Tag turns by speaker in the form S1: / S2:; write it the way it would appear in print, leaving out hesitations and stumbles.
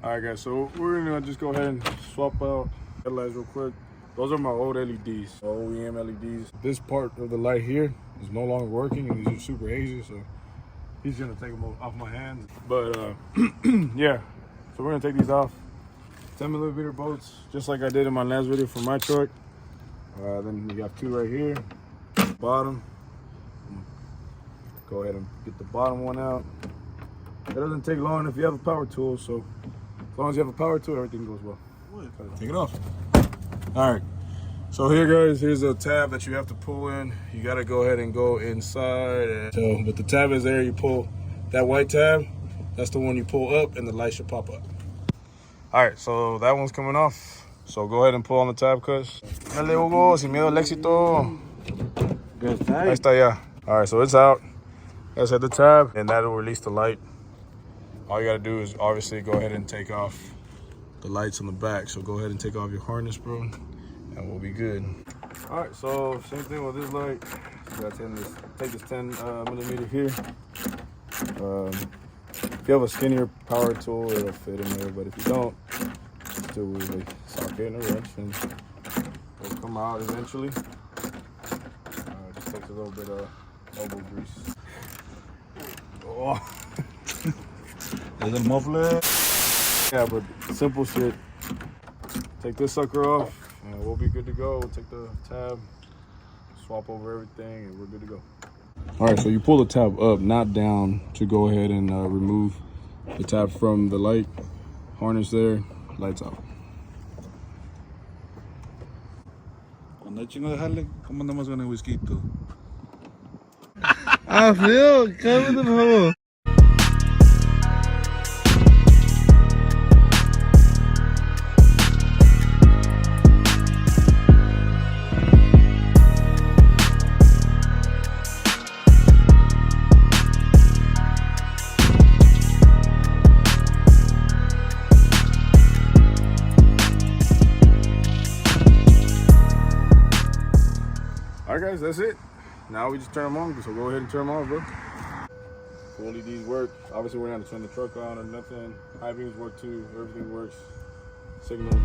S1: Alright guys, so we're gonna just go ahead and swap out headlights real quick. Those are my old LEDs, OEM LEDs. This part of the light here is no longer working and these are super hazy, so he's gonna take them off my hands. But yeah, so we're gonna take these off. 10mm bolts, just like I did in my last video for my truck. Then you have two right here, bottom. Go ahead and get the bottom one out. It doesn't take long if you have a power tool, so as long as you have a power tool, everything goes well. Take it off. All right, so here guys, here's a tab that you have to pull in. You gotta go ahead and go inside. So, but the tab is there, you pull that white tab, that's the one you pull up and the light should pop up. All right, so that one's coming off. So go ahead and pull on the tab, cuz. Dale, Hugo, sin miedo al éxito. Ahí está ya. All right, so it's out. Let's hit the tab, and that'll release the light. All you gotta do is obviously go ahead and take off the lights on the back. So go ahead and take off your harness, bro, and we'll be good. All right, so same thing with this light. You gotta take this 10mm here. If you have a skinnier power tool, it'll fit in there, but if you don't, still with a socket and a wrench, and it'll come out eventually. Just takes a little bit of elbow grease. Oh.
S2: Is it muffler?
S1: Yeah, but simple shit. Take this sucker off, and we'll be good to go. We'll take the tab, swap over everything, and we're good to go. All right, so you pull the tab up, not down, to go ahead and remove the tab from the light. Harness there, lights out.
S2: Cuando hay chingo de jale, ¿cómo andamos con el whisky?
S3: Ah, feo, cálmate, por favor.
S1: All right, guys, that's it. Now we just turn them on, so go ahead and turn them on, bro. The LEDs work. Obviously, we're not going to turn the truck on or nothing. High beams work too. Everything works. Signals.